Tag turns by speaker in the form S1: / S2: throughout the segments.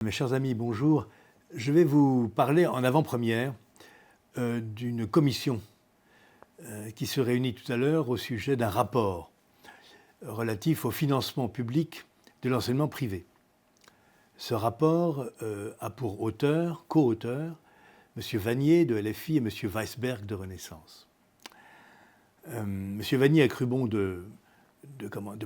S1: Mes chers amis, bonjour. Je vais vous parler en avant-première d'une commission qui se réunit tout à l'heure au sujet d'un rapport relatif au financement public de l'enseignement privé. Ce rapport a pour co-auteur, M. Vannier de LFI et M. Weisberg de Renaissance. M. Vannier a cru bon de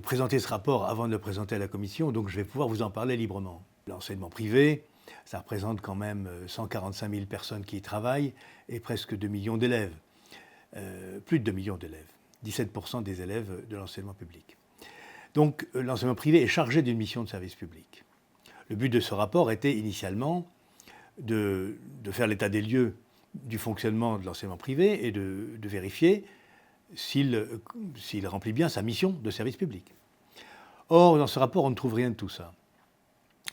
S1: présenter ce rapport avant de le présenter à la commission, donc je vais pouvoir vous en parler librement. L'enseignement privé, ça représente quand même 145 000 personnes qui y travaillent et presque 2 millions d'élèves. Plus de 2 millions d'élèves, 17% des élèves de l'enseignement public. Donc l'enseignement privé est chargé d'une mission de service public. Le but de ce rapport était initialement de faire l'état des lieux du fonctionnement de l'enseignement privé et de vérifier s'il remplit bien sa mission de service public. Or, dans ce rapport, on ne trouve rien de tout ça.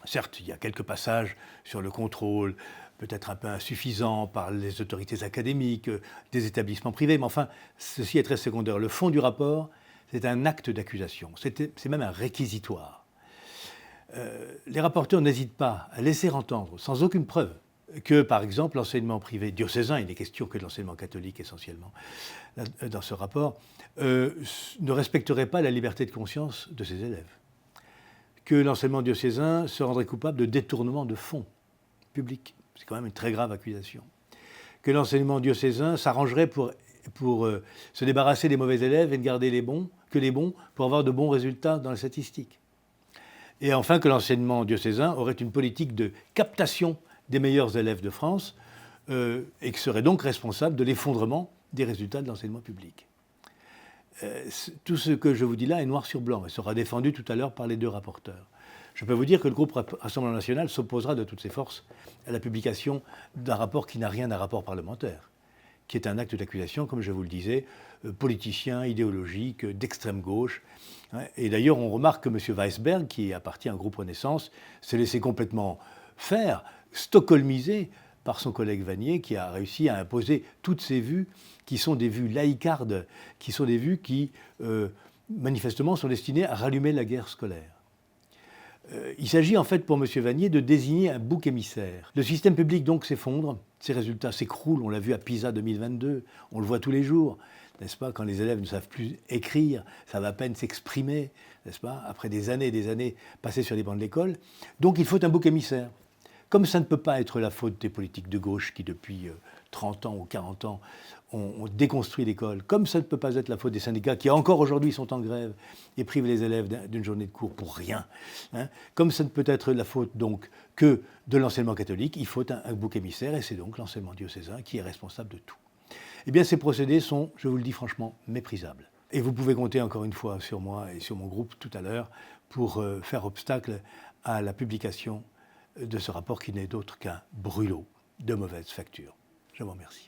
S1: Certes, il y a quelques passages sur le contrôle, peut-être un peu insuffisant par les autorités académiques, des établissements privés, mais enfin, ceci est très secondaire. Le fond du rapport, c'est un acte d'accusation, c'est même un réquisitoire. Les rapporteurs n'hésitent pas à laisser entendre, sans aucune preuve, que, par exemple, l'enseignement privé diocésain, il n'est question que de l'enseignement catholique essentiellement, dans ce rapport, ne respecterait pas la liberté de conscience de ses élèves. Que l'enseignement diocésain se rendrait coupable de détournement de fonds publics. C'est quand même une très grave accusation. Que l'enseignement diocésain s'arrangerait pour se débarrasser des mauvais élèves et ne garder les bons pour avoir de bons résultats dans les statistiques. Et enfin que l'enseignement diocésain aurait une politique de captation des meilleurs élèves de France et qui serait donc responsable de l'effondrement des résultats de l'enseignement public. Tout ce que je vous dis là est noir sur blanc et sera défendu tout à l'heure par les deux rapporteurs. Je peux vous dire que le groupe Rassemblement national s'opposera de toutes ses forces à la publication d'un rapport qui n'a rien d'un rapport parlementaire, qui est un acte d'accusation, comme je vous le disais, politicien, idéologique, d'extrême gauche. Et d'ailleurs, on remarque que M. Weisberg, qui appartient à un groupe Renaissance, s'est laissé complètement faire, stockholmisé par son collègue Vannier, qui a réussi à imposer toutes ces vues, qui sont des vues laïcardes, qui sont des vues qui, manifestement, sont destinées à rallumer la guerre scolaire. Il s'agit en fait pour M. Vannier de désigner un bouc émissaire. Le système public donc s'effondre, ses résultats s'écroulent, on l'a vu à PISA 2022, on le voit tous les jours, n'est-ce pas, quand les élèves ne savent plus écrire, savent à peine s'exprimer, n'est-ce pas, après des années passées sur les bancs de l'école. Donc il faut un bouc émissaire. Comme ça ne peut pas être la faute des politiques de gauche qui, depuis 30 ans ou 40 ans, ont déconstruit l'école, comme ça ne peut pas être la faute des syndicats qui, encore aujourd'hui, sont en grève et privent les élèves d'une journée de cours pour rien, comme ça ne peut être la faute, donc, que de l'enseignement catholique, il faut un bouc émissaire, et c'est donc l'enseignement diocésain qui est responsable de tout. Eh bien, ces procédés sont, je vous le dis franchement, méprisables. Et vous pouvez compter encore une fois sur moi et sur mon groupe tout à l'heure pour faire obstacle à la publication de ce rapport qui n'est d'autre qu'un brûlot de mauvaise facture. Je vous remercie.